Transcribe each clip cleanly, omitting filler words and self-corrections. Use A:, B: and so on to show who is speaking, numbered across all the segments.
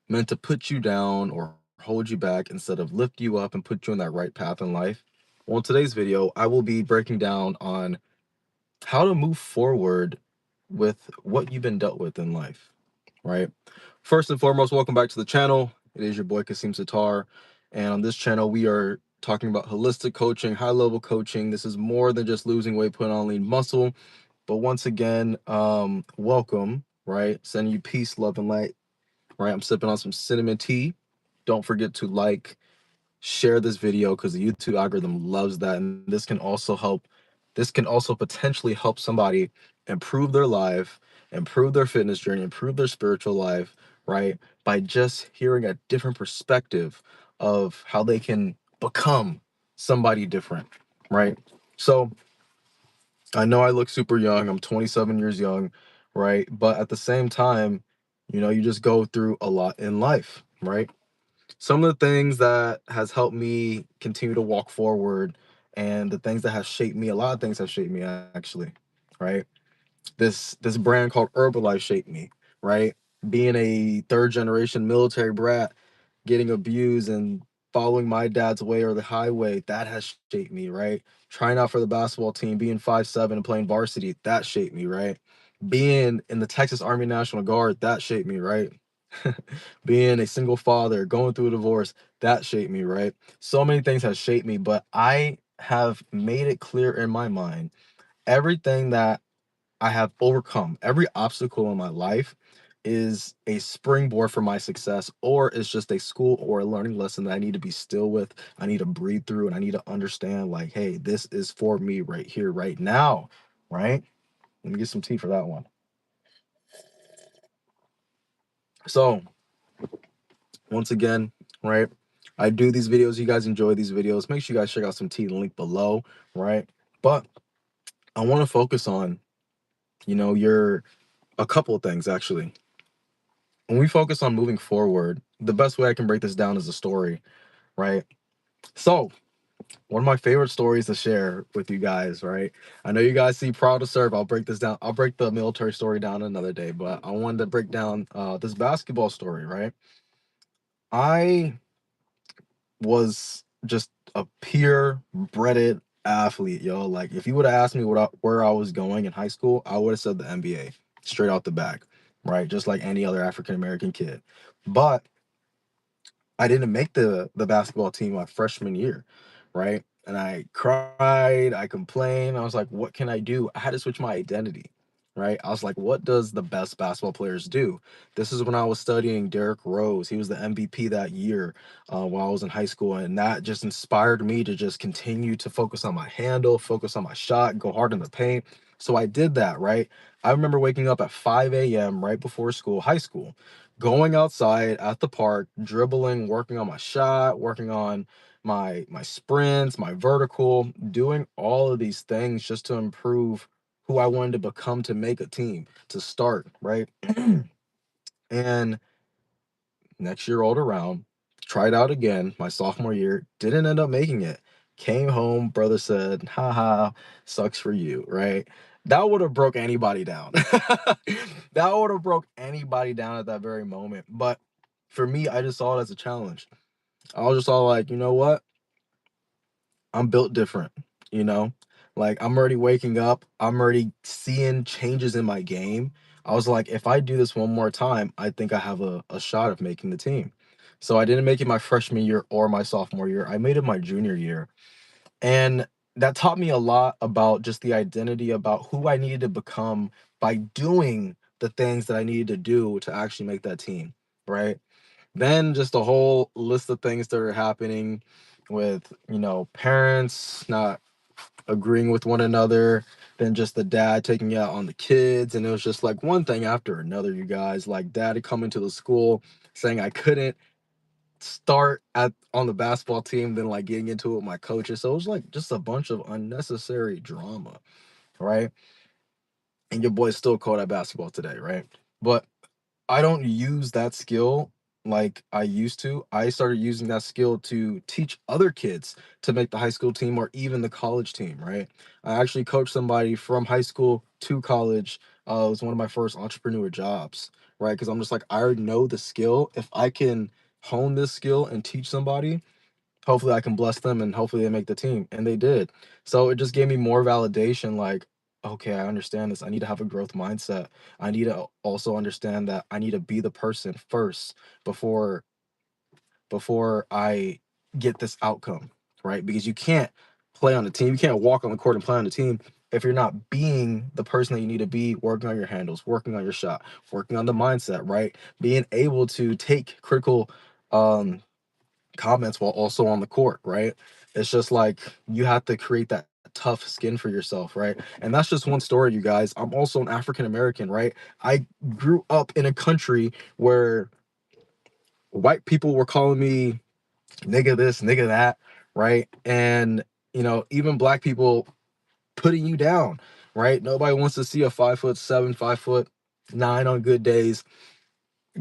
A: meant to put you down or hold you back instead of lift you up and put you on that right path in life. Well, in today's video, I will be breaking down on how to move forward with what you've been dealt with in life, right? First and foremost, welcome back to the channel. It is your boy Kasim Sitar, and on this channel, we are talking about holistic coaching, high-level coaching. This is more than just losing weight, putting on lean muscle. But once again, welcome, right? Sending you peace, love, and light, right? I'm sipping on some cinnamon tea. Don't forget to like, share this video because the YouTube algorithm loves that. And this can also potentially help somebody improve their life, improve their fitness journey, improve their spiritual life, right? By just hearing a different perspective of how they can become somebody different, right? So I know I look super young. I'm 27 years young, right? But at the same time, you just go through a lot in life, right? Some of the things that has helped me continue to walk forward and the things that have shaped me, a lot of things have shaped me actually, right? This brand called Herbalife shaped me, right? Being a third generation military brat, getting abused and following my dad's way or the highway, that has shaped me, right? Trying out for the basketball team, being 5'7" and playing varsity, that shaped me, right? Being in the Texas Army National Guard, that shaped me, right? Being a single father, going through a divorce, that shaped me, right? So many things have shaped me, but I have made it clear in my mind everything that I have overcome, every obstacle in my life is a springboard for my success, or it's just a school or a learning lesson that I need to be still with. I need to breathe through and I need to understand, like, hey, this is for me right here, right now, right? Let me get some tea for that one. So, once again, right? I do these videos. You guys enjoy these videos. Make sure you guys check out some tea, the link below, right? But I want to focus on, your a couple of things actually. When we focus on moving forward, the best way I can break this down is a story, right? So, one of my favorite stories to share with you guys, right? I know you guys see Proud to Serve. I'll break this down. I'll break the military story down another day, but I wanted to break down this basketball story, right? I was just a pure breaded athlete, yo. Like, if you would have asked me where I was going in high school, I would have said the NBA straight out the back, right? Just like any other African American kid. But I didn't make the basketball team my freshman year, right? And I cried, I complained. I was like, what can I do? I had to switch my identity, right? I was like, what does the best basketball players do? This is when I was studying Derrick Rose. He was the MVP that year while I was in high school. And that just inspired me to just continue to focus on my handle, focus on my shot, go hard in the paint. So I did that, right? I remember waking up at 5 a.m. right before school, high school, going outside at the park, dribbling, working on my shot, working on my sprints, my vertical, doing all of these things just to improve who I wanted to become to make a team, to start, right? And next year rolled around, tried out again, my sophomore year, didn't end up making it. Came home, brother said, haha, sucks for you, right? That would have broke anybody down. That would have broke anybody down at that very moment. But for me, I just saw it as a challenge. I was just all like, you know what? I'm built different, you know? Like, I'm already waking up, I'm already seeing changes in my game. I was like, if I do this one more time, I think I have a shot of making the team. So I didn't make it my freshman year or my sophomore year. I made it my junior year. And that taught me a lot about just the identity, about who I needed to become by doing the things that I needed to do to actually make that team, right? Then just a whole list of things that are happening with, parents not agreeing with one another, then just the dad taking out on the kids. And it was just like one thing after another, you guys. Like, dad coming to the school saying I couldn't start at on the basketball team, then like getting into it with my coaches. So it was like just a bunch of unnecessary drama, right? And your boy's still caught at basketball today, right? But I don't use that skill like I used to. I started using that skill to teach other kids to make the high school team or even the college team, right? I actually coached somebody from high school to college. It was one of my first entrepreneur jobs, right? Because I'm just like, I already know the skill. If I can hone this skill and teach somebody, hopefully I can bless them and hopefully they make the team. And they did. So it just gave me more validation like, okay, I understand this. I need to have a growth mindset. I need to also understand that I need to be the person first before I get this outcome, right? Because you can't play on the team. You can't walk on the court and play on the team if you're not being the person that you need to be, working on your handles, working on your shot, working on the mindset, right? Being able to take critical um comments while also on the court, right? It's just like you have to create that tough skin for yourself, right? And that's just one story, you guys. I'm also an African American, right? I grew up in a country where white people were calling me nigga this, nigga that, right? And even black people putting you down, right? Nobody wants to see a 5'7", 5'9" on good days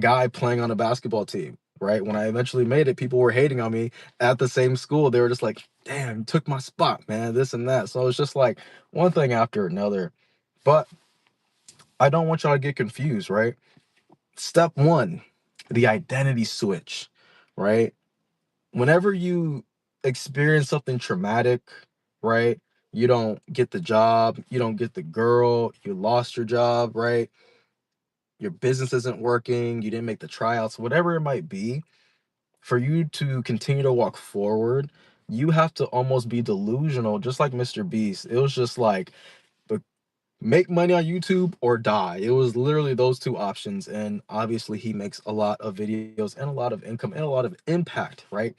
A: guy playing on a basketball team, right? When I eventually made it, people were hating on me at the same school. They were just like, damn, you took my spot, man, this and that. So it's just like one thing after another. But I don't want y'all to get confused, right? Step one, the identity switch, right? Whenever you experience something traumatic, right? You don't get the job, you don't get the girl, you lost your job, right? Your business isn't working, you didn't make the tryouts, whatever it might be, for you to continue to walk forward, you have to almost be delusional, just like Mr. Beast. It was just like, but make money on YouTube or die. It was literally those two options. And obviously, he makes a lot of videos and a lot of income and a lot of impact, right?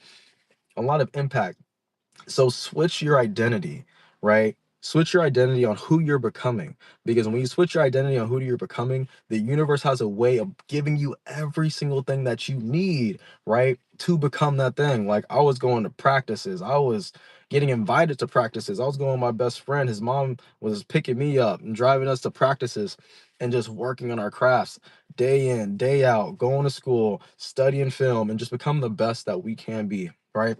A: A lot of impact. So switch your identity, right? Switch your identity on who you're becoming. Because when you switch your identity on who you're becoming, the universe has a way of giving you every single thing that you need, right? To become that thing. Like I was going to practices. I was getting invited to practices. I was going with my best friend. His mom was picking me up and driving us to practices and just working on our crafts day in, day out, going to school, studying film, and just become the best that we can be, right?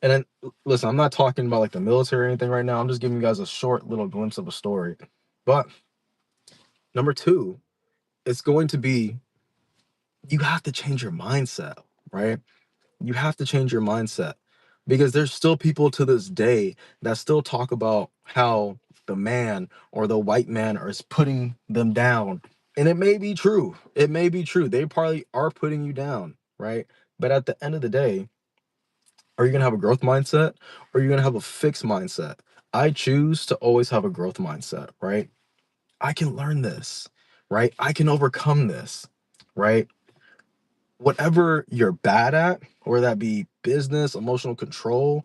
A: And then listen, I'm not talking about like the military or anything right now. I'm just giving you guys a short little glimpse of a story. But number two, it's going to be you have to change your mindset, right? You have to change your mindset because there's still people to this day that still talk about how the man or the white man is putting them down. And it may be true. It may be true. They probably are putting you down, right? But at the end of the day, are you going to have a growth mindset or are you going to have a fixed mindset? I choose to always have a growth mindset, right? I can learn this, right? I can overcome this, right? Whatever you're bad at, whether that be business, emotional control,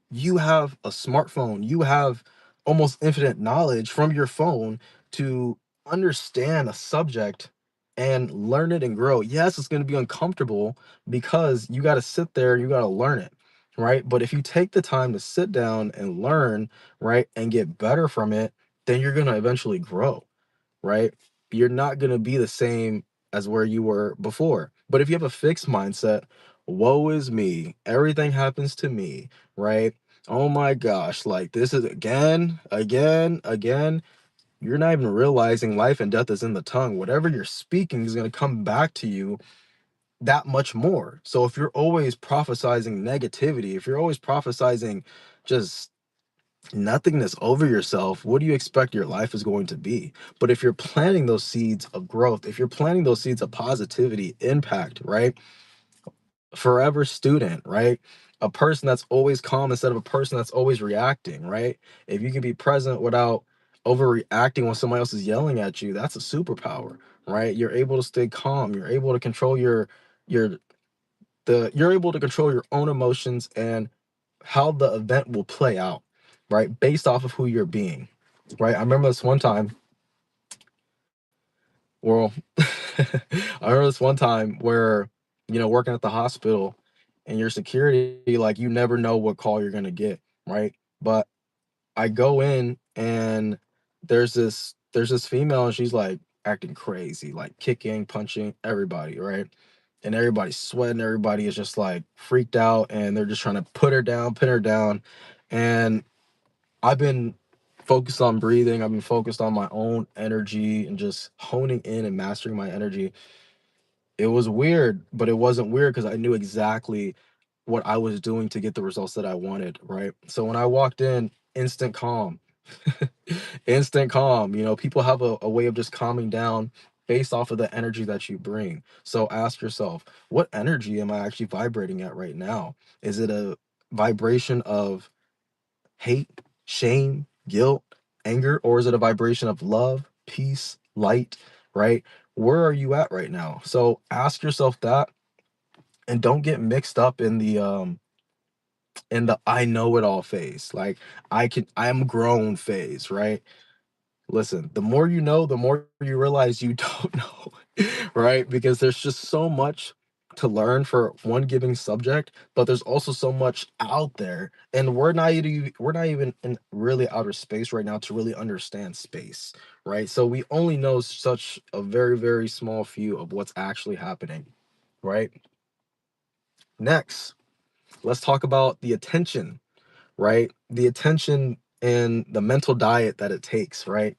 A: you have a smartphone, you have almost infinite knowledge from your phone to understand a subject and learn it and grow. Yes, it's going to be uncomfortable because you got to sit there, you got to learn it, right? But if you take the time to sit down and learn, right, and get better from it, then you're going to eventually grow, right? You're not going to be the same as where you were before. But if you have a fixed mindset, woe is me, everything happens to me, right? Oh my gosh, like this is again, again, again. You're not even realizing life and death is in the tongue. Whatever you're speaking is going to come back to you that much more. So if you're always prophesizing negativity, if you're always prophesizing just nothingness over yourself, what do you expect your life is going to be? But if you're planting those seeds of growth, if you're planting those seeds of positivity, impact, right? Forever student, right? A person that's always calm instead of a person that's always reacting, right? If you can be present without overreacting when somebody else is yelling at you, that's a superpower, right? You're able to stay calm. You're able to control your you're able to control your own emotions and how the event will play out, right? Based off of who you're being, right? I remember this one time, well, I remember this one time where, working at the hospital and your security, like you never know what call you're gonna get, right? But I go in and there's this female and she's like acting crazy, like kicking, punching everybody, right? and everybody's sweating, everybody is just like freaked out, and they're just trying to put her down, pin her down. And I've been focused on breathing, I've been focused on my own energy and just honing in and mastering my energy. It was weird, but it wasn't weird because I knew exactly what I was doing to get the results that I wanted, right? So when I walked in, instant calm. Instant calm. You know, people have a way of just calming down based off of the energy that you bring. So ask yourself, what energy am I actually vibrating at right now? Is it a vibration of hate, shame, guilt, anger, or is it a vibration of love, peace, light, right? Where are you at right now? So ask yourself that, and don't get mixed up in the I know it all phase. Like I'm grown phase, right? Listen, the more you know, the more you realize you don't know, right? Because there's just so much to learn for one given subject, but there's also so much out there, and we're not even in really outer space right now to really understand space, right? So we only know such a very, very small few of what's actually happening, right? Next, let's talk about the attention, right? The attention and the mental diet that it takes, right?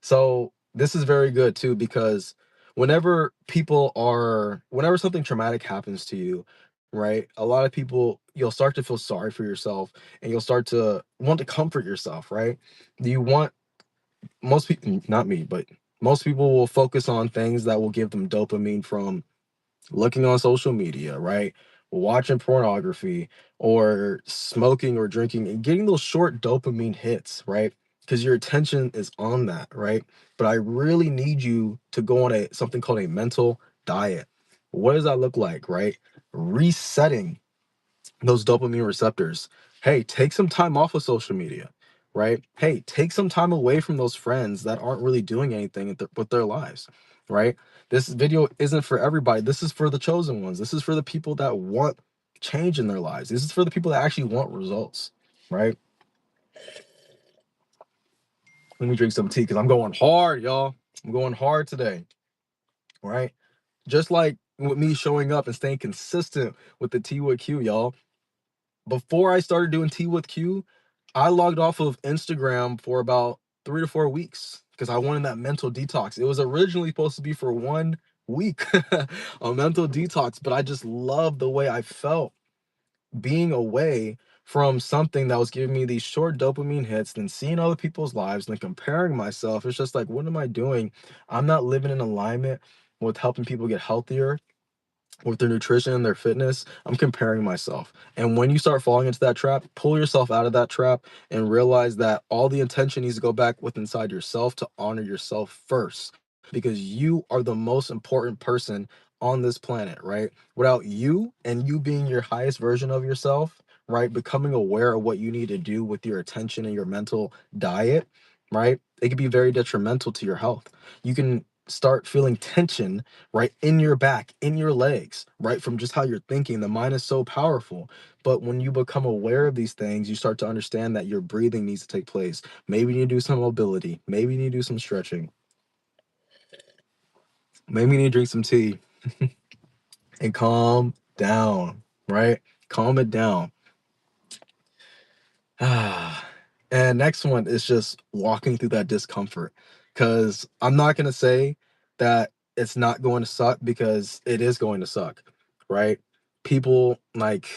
A: So this is very good too, because whenever something traumatic happens to you, right? A lot of people, you'll start to feel sorry for yourself, and you'll start to want to comfort yourself, right? You want Most people, not me, but most people will focus on things that will give them dopamine from looking on social media, right? Watching pornography or smoking or drinking and getting those short dopamine hits, right? Because your attention is on that, right? But I really need you to go on something called a mental diet. What does that look like, right? Resetting those dopamine receptors. Hey, take some time off of social media, right? Hey, take some time away from those friends that aren't really doing anything with their lives, right? This video isn't for everybody. This is for the chosen ones. This is for the people that want change in their lives. This is for the people that actually want results, right? Let me drink some tea because I'm going hard, y'all. I'm going hard today, right? Just like with me showing up and staying consistent with the T with Q, y'all. Before I started doing Tea with Q, I logged off of Instagram for about 3 to 4 weeks because I wanted that mental detox. It was originally supposed to be for 1 week, a mental detox, but I just loved the way I felt being away from something that was giving me these short dopamine hits, then seeing other people's lives, then comparing myself. It's just like, what am I doing? I'm not living in alignment with helping people get healthier with their nutrition and their fitness. I'm comparing myself. And when you start falling into that trap, pull yourself out of that trap and realize that all the attention needs to go back with inside yourself to honor yourself first, because you are the most important person on this planet, right? Without you and you being your highest version of yourself, right? Becoming aware of what you need to do with your attention and your mental diet, right? It can be very detrimental to your health. You can start feeling tension right in your back, in your legs, right? From just how you're thinking. The mind is so powerful. But when you become aware of these things, you start to understand that your breathing needs to take place. Maybe you need to do some mobility. Maybe you need to do some stretching. Maybe you need to drink some tea and calm down, right? Calm it down. Ah, and next one is just walking through that discomfort. Because I'm not going to say that it's not going to suck, because it is going to suck, right? People, like,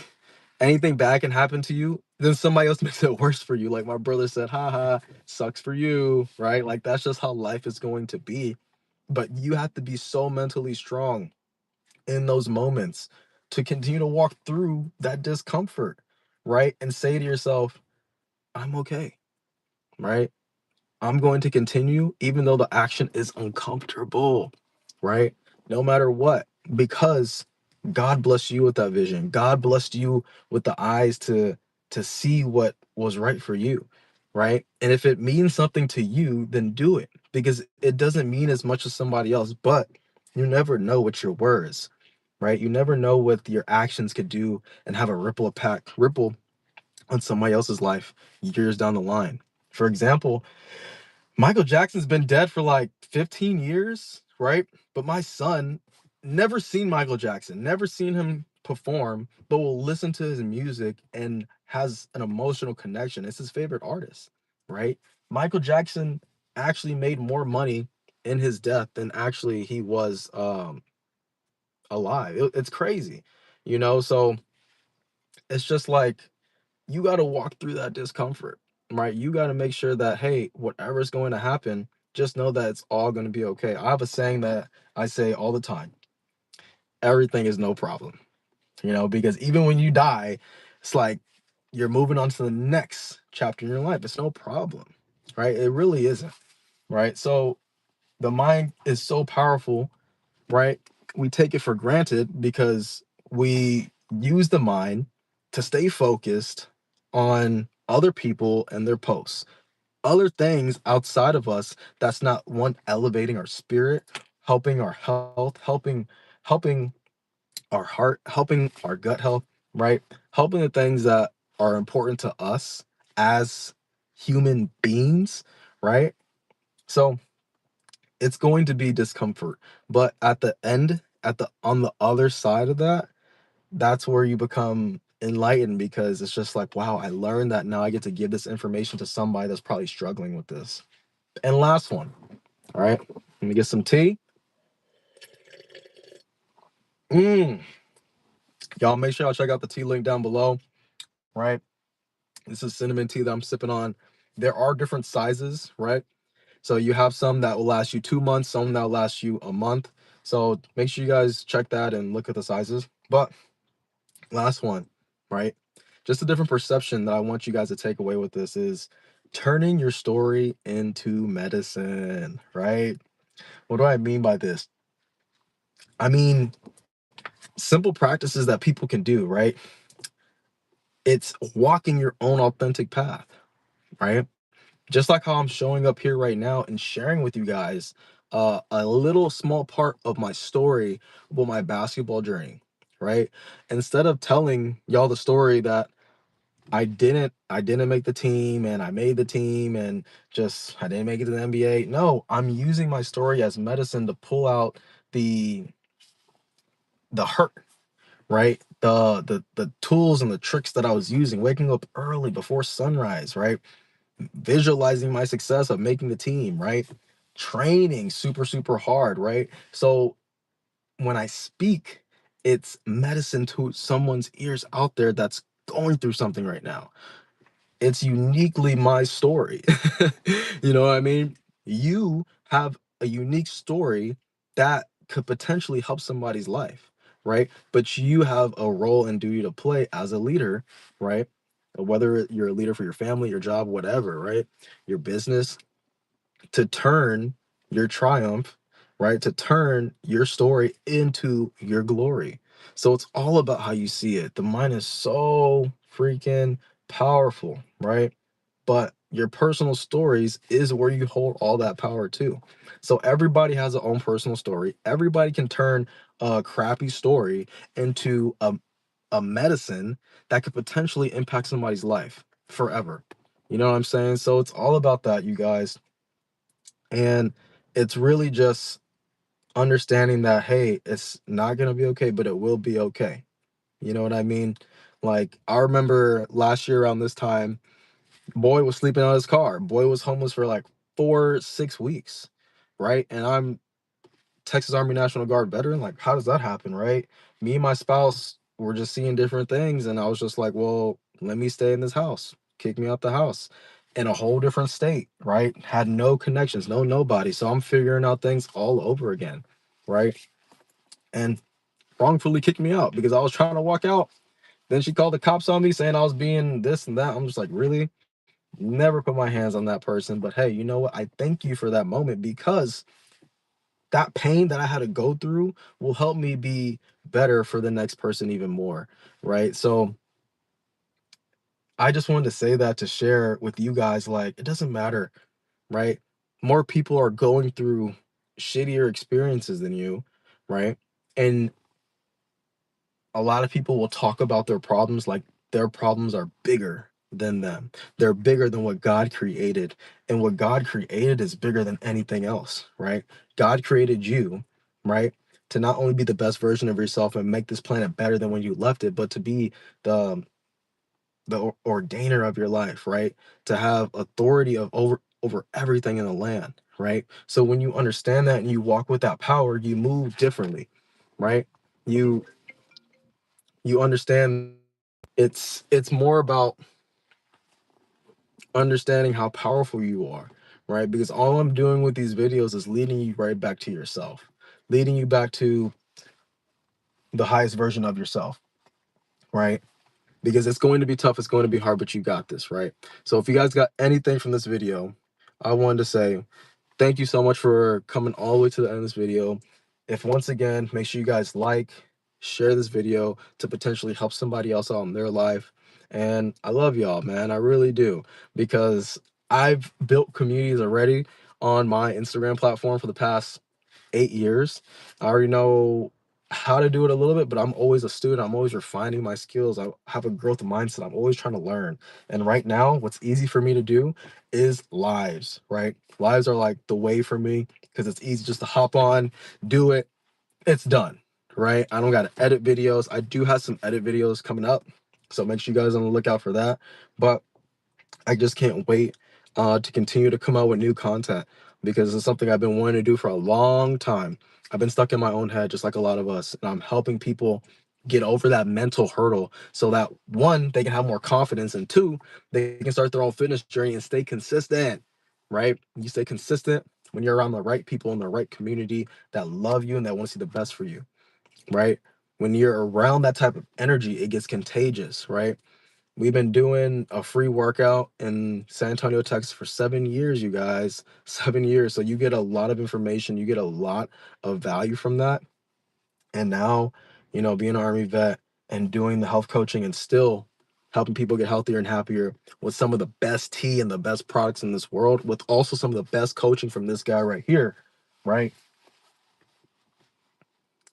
A: anything bad can happen to you, then somebody else makes it worse for you. Like my brother said, haha, sucks for you, right? Like that's just how life is going to be. But you have to be so mentally strong in those moments to continue to walk through that discomfort, right? And say to yourself, I'm okay, right? I'm going to continue even though the action is uncomfortable, right? No matter what, because God blessed you with that vision. God blessed you with the eyes to see what was right for you, right? And if it means something to you, then do it, because it doesn't mean as much as somebody else, but you never know what your words, right? You never know what your actions could do and have a ripple on somebody else's life years down the line. For example, Michael Jackson's been dead for like 15 years, right? But my son never seen Michael Jackson, never seen him perform, but will listen to his music and has an emotional connection. It's his favorite artist, right? Michael Jackson actually made more money in his death than actually he was alive. It's crazy, you know? So it's just like you got to walk through that discomfort, right? You got to make sure that, hey, whatever's going to happen, just know that it's all going to be okay. I have a saying that I say all the time: everything is no problem, because even when you die, it's like you're moving on to the next chapter in your life. It's no problem, right? It really isn't, right? So the mind is so powerful, right? We take it for granted because we use the mind to stay focused on other people and their posts, other things outside of us that's not one elevating our spirit, helping our health, helping our heart, helping our gut health, right? Helping the things that are important to us as human beings, right? So it's going to be discomfort, but at the end, on the other side of that, that's where you become enlightened, because it's just like, wow, I learned that now I get to give this information to somebody that's probably struggling with this. And last one, all right, let me get some tea. mm. Y'all make sure y'all check out the tea link down below, right? This is cinnamon tea that I'm sipping on. There are different sizes, right? So you have some that will last you 2 months, some that will last you a month. So make sure you guys check that and look at the sizes. But last one, right? Just a different perception that I want you guys to take away with this is turning your story into medicine, right? What do I mean by this? I mean, simple practices that people can do, right? It's walking your own authentic path, right? Just like how I'm showing up here right now and sharing with you guys a little small part of my story about my basketball journey, right? Instead of telling y'all the story that I didn't make the team and I made the team and just I didn't make it to the NBA. No, I'm using my story as medicine to pull out the hurt, right? The tools and the tricks that I was using, waking up early before sunrise, right? Visualizing my success of making the team, right? Training super, super hard, right? So when I speak, it's medicine to someone's ears out there that's going through something right now. It's uniquely my story. You know what I mean? You have a unique story that could potentially help somebody's life, right? But you have a role and duty to play as a leader, right? Whether you're a leader for your family, your job, whatever, right? Your business, to turn your triumph, right? To turn your story into your glory. So it's all about how you see it. The mind is so freaking powerful, right? But your personal stories is where you hold all that power too. So everybody has their own personal story. Everybody can turn a crappy story into a medicine that could potentially impact somebody's life forever. You know what I'm saying? So it's all about that, you guys. And it's really just understanding that, hey, it's not going to be okay, but it will be okay. You know what I mean? Like, I remember last year around this time, boy was sleeping out his car. Boy was homeless for like 4, 6 weeks, right? And I'm Texas Army National Guard veteran. Like, how does that happen, right? Me and my spouse were just seeing different things, and I was just like, well, let me stay in this house. Kick me out the house in a whole different state, right? Had no connections, no nobody. So I'm figuring out things all over again, right? And wrongfully kicked me out because I was trying to walk out. Then she called the cops on me saying I was being this and that. I'm just like, really? Never put my hands on that person. But hey, you know what? I thank you for that moment, because that pain that I had to go through will help me be better for the next person even more, right? So I just wanted to say that to share with you guys, like, it doesn't matter, right? More people are going through shittier experiences than you, right? And a lot of people will talk about their problems like their problems are bigger than them. They're bigger than what God created. And what God created is bigger than anything else, right? God created you, right? to not only be the best version of yourself and make this planet better than when you left it, but to be the ordainer of your life, right? To have authority of over everything in the land, right? So when you understand that and you walk with that power, you move differently, right? You you understand it's more about understanding how powerful you are, right? Because all I'm doing with these videos is leading you right back to yourself, leading you back to the highest version of yourself, right? Because it's going to be tough, it's going to be hard, but you got this, right? So if you guys got anything from this video, I wanted to say thank you so much for coming all the way to the end of this video. If once again, make sure you guys like, share this video to potentially help somebody else out in their life. And I love y'all, man. I really do. Because I've built communities already on my Instagram platform for the past 8 years. I already know how to do it a little bit, but I'm always a student. I'm always refining my skills. I have a growth mindset. I'm always trying to learn. And right now, what's easy for me to do is lives, right? Lives are like the way for me because it's easy just to hop on, do it, it's done, right? I don't got to edit videos. I do have some edit videos coming up, so make sure you guys on the lookout for that. But I just can't wait to continue to come out with new content because it's something I've been wanting to do for a long time. I've been stuck in my own head, just like a lot of us, and I'm helping people get over that mental hurdle so that one, they can have more confidence, and two, they can start their own fitness journey and stay consistent, right? You stay consistent when you're around the right people in the right community that love you and that want to see the best for you, right? When you're around that type of energy, it gets contagious, right? We've been doing a free workout in San Antonio, Texas for 7 years, you guys. 7 years. So you get a lot of information, you get a lot of value from that. And now, being an Army vet and doing the health coaching and still helping people get healthier and happier with some of the best tea and the best products in this world, with also some of the best coaching from this guy right here, right?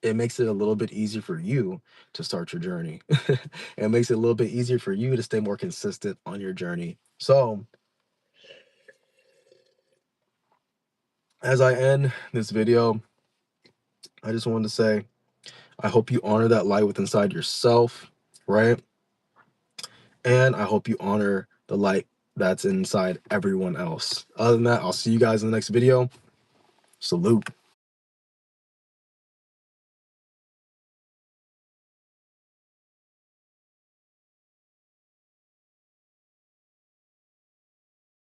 A: It makes it a little bit easier for you to start your journey. It makes it a little bit easier for you to stay more consistent on your journey. So, as I end this video, I just wanted to say, I hope you honor that light within inside yourself, right? And I hope you honor the light that's inside everyone else. Other than that, I'll see you guys in the next video. Salute.